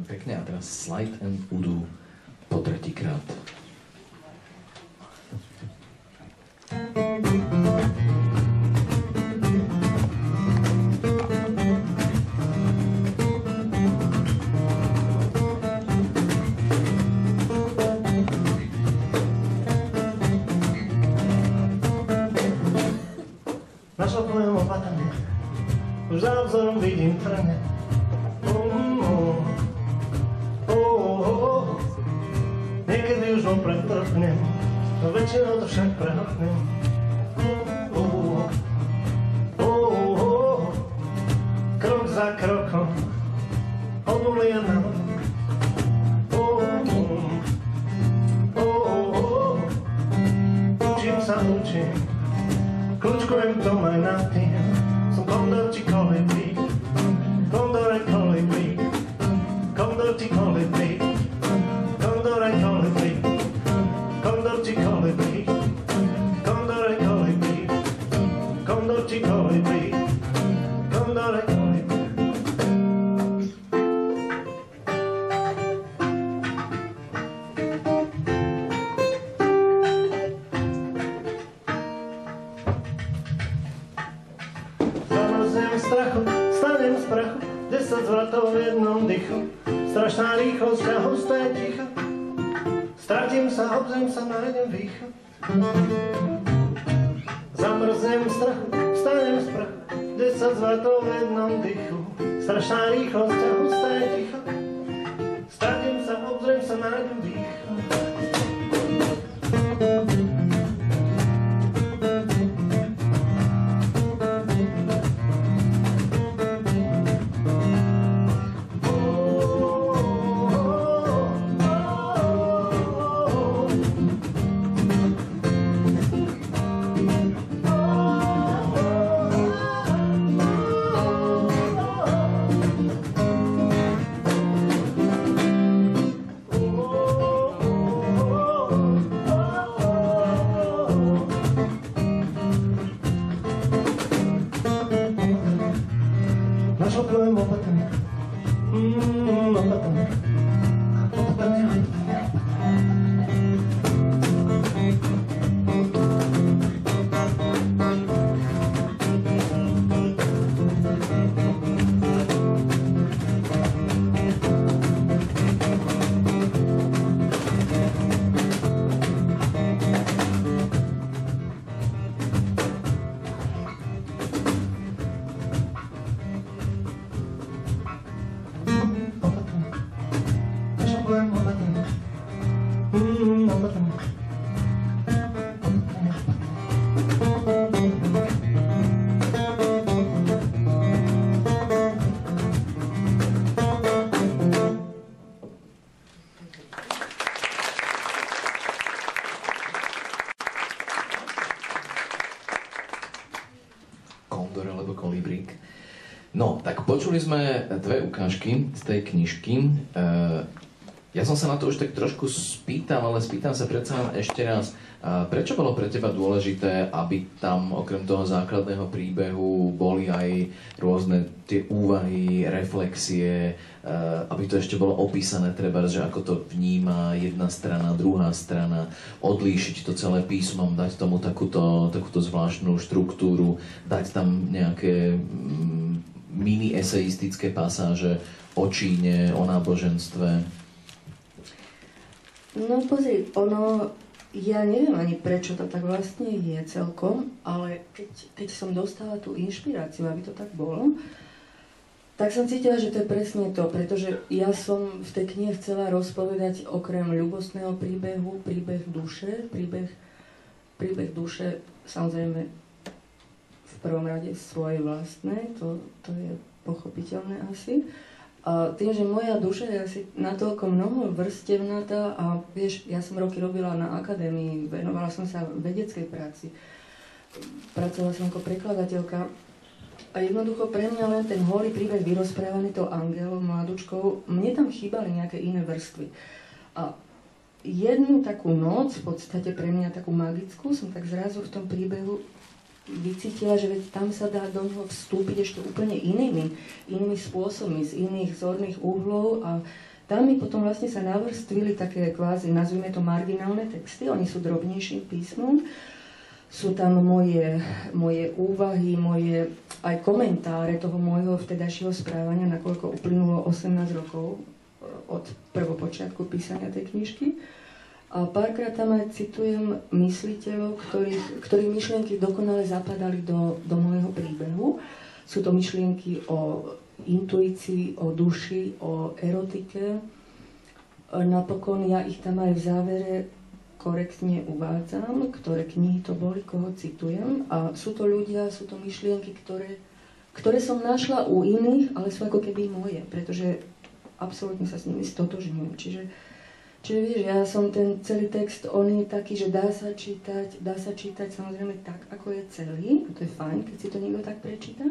Pekne, a teraz Slide and Udu po tretíkrát. Našlapujem opatrne, už za obzorom vidím trne. Niekedy už vopred trpnem, no väčšinou to však prehltnem. Krok za krokom, od nuly a na učím sa, učím, kľúčkujem to aj na tým. Som kondor či kolibrí, kondor aj kolibrí, kondor či kolibrí, kondor aj kolibrí, kondor či kolibrí, kondor aj kolibrí, kondor či kolibrí, kondor aj kolibrí. Strachu, stanem z prachu, 10 zvratov v jednom dychu. Strašná rýchlosť a husté ticho. Stratím sa, obzriem sa, nájdem východ. Zamrznem v strachu, stanem z prachu, 10 zvratov v jednom dychu. Strašná rýchlosť a husté ticho. Stratím sa, obzriem sa, nájdem východ. Našlapujem opatrne, opatrne, opatrne. Kondor alebo kolibrík. No, tak počuli sme dve ukážky z tej knižky. Ja som sa na to už tak trošku spýtal, ale spýtam sa predsa len ešte raz. Prečo bolo pre teba dôležité, aby tam okrem toho základného príbehu boli aj rôzne tie úvahy, reflexie, aby to ešte bolo opísané, treba, že ako to vníma jedna strana, druhá strana, odlíšiť to celé písmom, dať tomu takúto zvláštnu štruktúru, dať tam nejaké mini eseistické pasáže o Číne, o náboženstve. No pozri, ja neviem ani prečo to tak vlastne je celkom, ale keď som dostala tú inšpiráciu, aby to tak bolo, tak som cítila, že to je presne to, pretože ja som v tej knihe chcela rozpovedať okrem ľubostného príbehu, príbeh duše, príbeh duše, samozrejme v prvom rade svoje vlastné, to je pochopiteľné asi. A tým, že moja duša je asi natoľko mnoho vrstevnatá a vieš, ja som roky robila na akadémii, venovala som sa vedeckej práci, pracovala som ako prekladateľka a jednoducho pre mňa len ten holý príbeh vyrozprávaný tou Angelou, mladučkou, mne tam chýbali nejaké iné vrstvy. A jednu takú noc, v podstate pre mňa takú magickú, som tak zrazu v tom príbehu vycítila, že tam sa dá do neho vstúpiť ešte úplne inými spôsobmi, z iných zorných uhlov a tam mi potom vlastne sa navrstvili také kvázi, nazvime to marginálne texty, oni sú drobnejším písmom. Sú tam moje úvahy, moje aj komentáre toho môjho vtedajšieho správania, nakoľko uplynulo 18 rokov od prvopočiatku písania tej knižky. A párkrát tam aj citujem mysliteľov, ktorí myšlienky dokonale zapadali do môjho príbehu. Sú to myšlienky o intuícii, o duši, o erotike. Napokon ja ich tam aj v závere korektne uvádzam, ktoré knihy to boli, koho citujem. A sú to ľudia, sú to myšlienky, ktoré som našla u iných, ale sú ako keby moje, pretože absolútne sa s nimi stotožňujem. Čiže vieš, ja som ten celý text, on je taký, že dá sa čítať samozrejme tak, ako je celý, a to je fajn, keď si to niekto tak prečíta,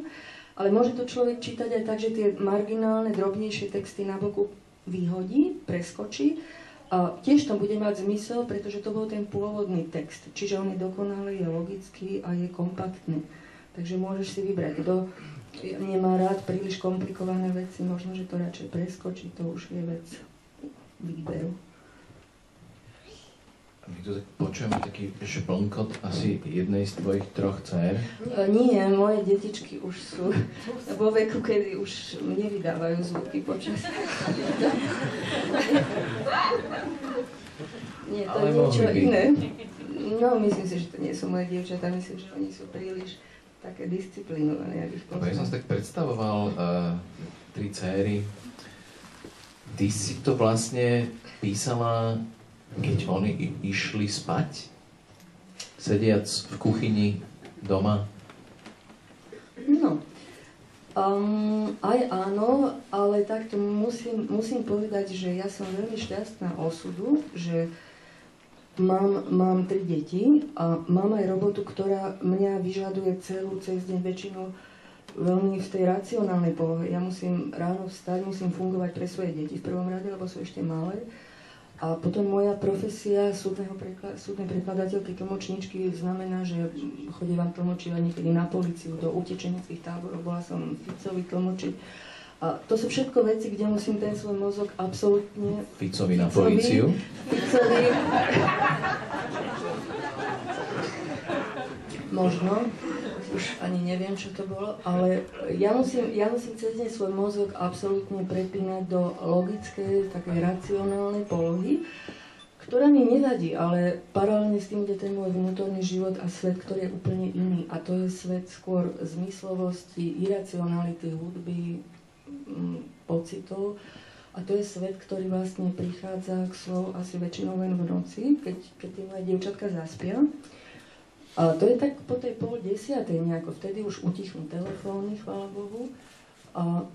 ale môže to človek čítať aj tak, že tie marginálne, drobnejšie texty na boku vyhodí, preskočí, a tiež to bude mať zmysel, pretože to bol ten pôvodný text. Čiže on je dokonalý, je logický a je kompaktný. Takže môžeš si vybrať. Kto nemá rád príliš komplikované veci, možno, že to radšej preskočí, to už je vec výberu. My tu tak počujeme taký šplnkot asi jednej z tvojich 3 dcér. Nie, moje detičky už sú vo veku, kedy už nevydávajú zvuky počas. Nie, to je niečo iné. No, myslím si, že to nie sú moje dievčatá, myslím, že oni sú príliš také disciplinované, aby ich poznal. Ja som si tak predstavoval 3 dcéry. Ty si to vlastne písala, keď oni išli spať, sediac v kuchyni doma? No, aj áno, ale takto musím povedať, že ja som veľmi šťastná osudu, že mám 3 deti a mám aj robotu, ktorá mňa vyžaduje celú cez deň väčšinou veľmi v tej racionálnej polohe. Ja musím ráno vstať, musím fungovať pre svoje deti v prvom rade, lebo sú ešte malé. A potom moja profesia súdnej prekladateľky, tlmočníčky znamená, že chodievam tlmočívať niekedy na políciu, do utečeneckých táborov, bola som Ficovi tlmočiť. A to sú všetko veci, kde musím ten svoj mozog absolútne... Ficovi na políciu? Ficovi... Možno. Už ani neviem, čo to bolo, ale ja musím cez deň svoj mozog absolútne prepínať do logickej, takej racionálnej polohy, ktorá mi nevadí, ale paralelne s tým ide ten môj vnútorný život a svet, ktorý je úplne iný. A to je svet skôr zmyslovosti, iracionality, hudby, pocitov. A to je svet, ktorý vlastne prichádza k slovu asi väčšinou len v noci, keď tie moje dievčatka zaspia. A to je tak po tej 9:30 nejako, vtedy už utichnú telefóny, chvála Bohu. A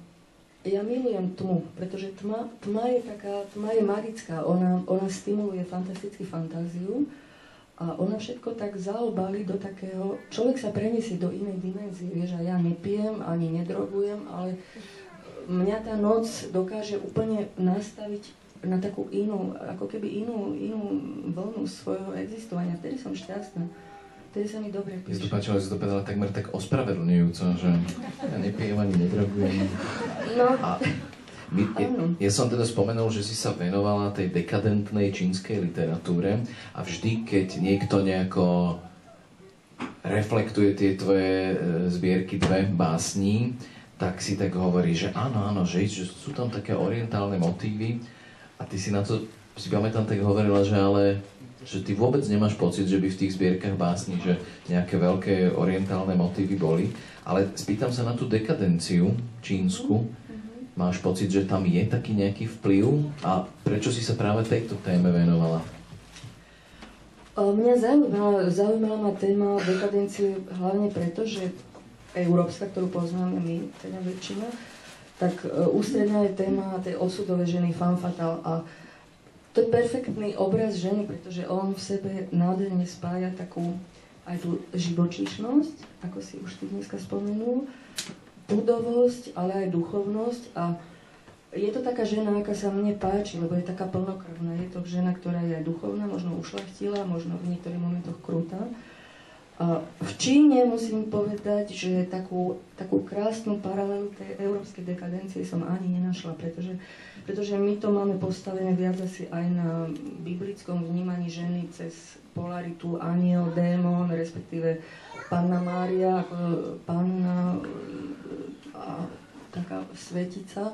ja milujem tmu, pretože tma je magická, ona stimuluje fantasticky fantáziu a ona všetko tak zaobali do takého, človek sa preniesie do inej dimenzie, vieš, a ja nepijem, ani nedrogujem, ale mňa tá noc dokáže úplne nastaviť na takú inú, ako keby inú vlnu svojho existovania, vtedy som šťastná. Vtedy sa mi dobre píše. Ja to páčilo, že si to povedala takmer tak ospravedlňujúco, že ja nepijem ani nedrogujem. No, ja som teda spomenul, že si sa venovala tej dekadentnej čínskej literatúre a vždy, keď niekto nejako reflektuje tie tvoje zbierky 2 básní, tak si tak hovorí, že áno, že sú tam také orientálne motívy a ty si na to, si pamätám, tak hovorila, že ale že ty vôbec nemáš pocit, že by v tých zbierkach básni, že nejaké veľké orientálne motívy boli, ale spýtam sa na tú dekadenciu čínsku. Máš pocit, že tam je taký nejaký vplyv a prečo si sa práve tejto téme venovala? Mňa zaujímala ma téma dekadencie hlavne preto, že európska, ktorú poznáme my, teda väčšina, tak ústredná je téma tej osudovej ženy femme fatale a to je perfektný obraz ženy, pretože on v sebe nádherne spája takú aj tú živočíšnosť, ako si už ty dneska spomenul, pudovosť, ale aj duchovnosť a je to taká žena, aká sa mne páči, lebo je taká plnokrvná. Je to žena, ktorá je aj duchovná, možno ušľachtila, možno v niektorých momentoch krutá. A v Číne musím povedať, že takú krásnu paralelu tej európskej dekadencie som ani nenašla, pretože my to máme postavené viac asi aj na biblickom vnímaní ženy cez polaritu aniel, démon, respektíve Panna Mária, panna a taká svetica,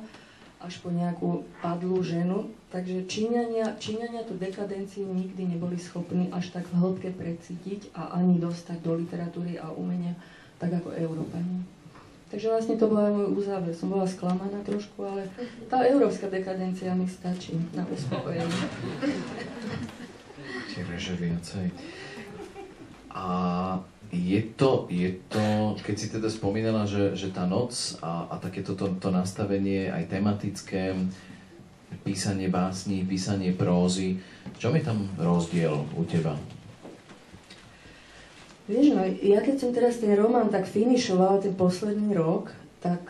až po nejakú padlú ženu. Takže Číňania tú dekadenciu nikdy neboli schopní až tak v hĺbke precítiť a ani dostať do literatúry a umenia, tak ako Európania. Takže vlastne to bol aj môj uzáver. Som bola sklamaná trošku, ale tá európska dekadencia mi stačí na uspokojenie. Tiež viacej. A je to, keď si teda spomínala, že tá noc a takéto to nastavenie aj tematické, písanie básní, písanie prózy, v čom je tam rozdiel u teba? Vieš, no, ja keď som teraz ten román tak finišovala, ten posledný rok, tak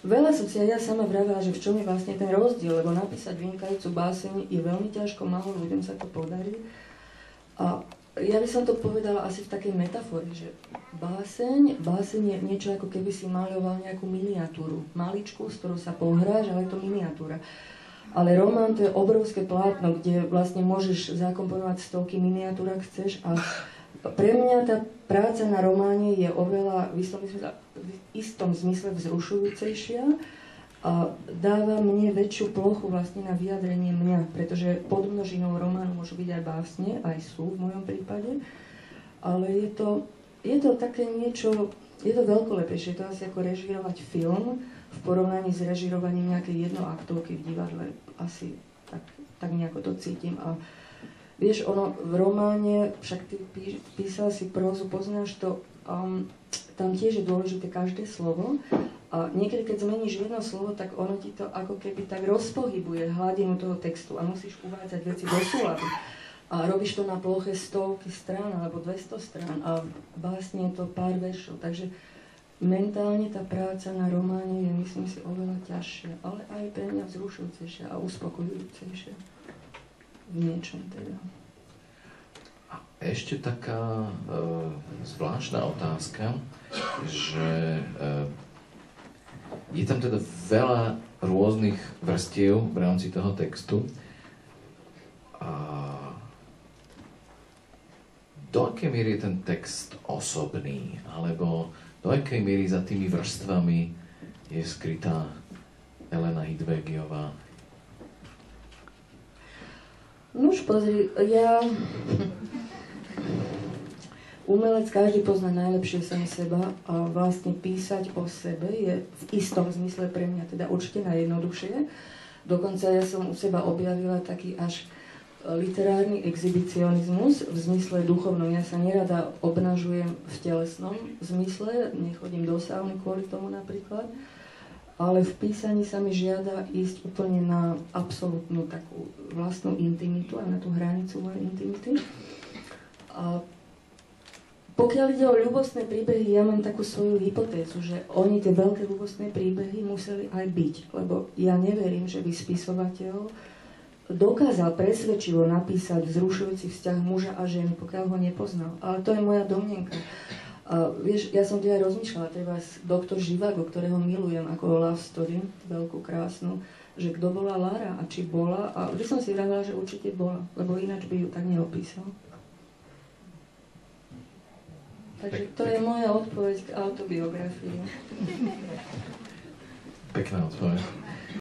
veľa som si aj ja sama vravila, že v čom je vlastne ten rozdiel, lebo napísať vynikajúcu báseň je veľmi ťažko, málo ľuďom sa to podarí. A ja by som to povedala asi v takej metafore, že báseň je niečo, ako keby si maľoval nejakú miniatúru. Maličku, s ktorou sa pohráš, ale je to miniatúra. Ale román to je obrovské plátno, kde vlastne môžeš zakomponovať stovky miniatúr, ak chceš. A pre mňa tá práca na románe je oveľa v istom zmysle vzrušujúcejšia a dáva mne väčšiu plochu vlastne na vyjadrenie mňa, pretože podmnožinou románu môžu byť aj básne, aj sú v mojom prípade, ale je to také niečo, je to veľkolepejšie, je to asi ako režírovať film v porovnaní s režírovaním nejakej jednoaktovky v divadle, asi tak nejako to cítim. A vieš, ono v románe, však ty písal si prózu, poznáš to, tam tiež je dôležité každé slovo. A niekedy, keď zmeníš jedno slovo, tak ono ti to ako keby tak rozpohybuje hladinu toho textu a musíš uvádzať veci do súladu. A robíš to na ploche stovky strán alebo 200 strán a básne je to pár veršov. Takže mentálne tá práca na románe je, myslím si, oveľa ťažšia, ale aj pre mňa vzrušujúcejšia a uspokojujúcejšia. V niečom teda. A ešte taká zvláštna otázka, že je tam teda veľa rôznych vrstiev v rámci toho textu. A do akej miery je ten text osobný? Alebo do akej miery za tými vrstvami je skrytá Elena Hidvégiová? No už pozri, umelec každý pozná najlepšie sám seba a vlastne písať o sebe je v istom zmysle pre mňa teda určite najjednoduchšie. Dokonca ja som u seba objavila taký až literárny exhibicionizmus v zmysle duchovnom. Ja sa nerada obnažujem v telesnom zmysle, nechodím do sauny kvôli tomu napríklad, ale v písaní sa mi žiada ísť úplne na absolútnu takú vlastnú intimitu a na tú hranicu mojej intimity. A pokiaľ ide o ľubostné príbehy, ja mám takú svoju hypotézu, že oni tie veľké ľubostné príbehy museli aj byť, lebo ja neverím, že by spisovateľ dokázal presvedčivo napísať vzrušujúci vzťah muža a ženy, pokiaľ ho nepoznal. Ale to je moja domnienka. A vieš, ja som teda rozmýšľala, treba doktor Živago, ktorého milujem ako love story, veľkú krásnu, že kto bola Lara a či bola, a vždy som si vravila, že určite bola, lebo ináč by ju tak neopísal. Takže to je moja odpoveď k autobiografii. Pekná odpoveď.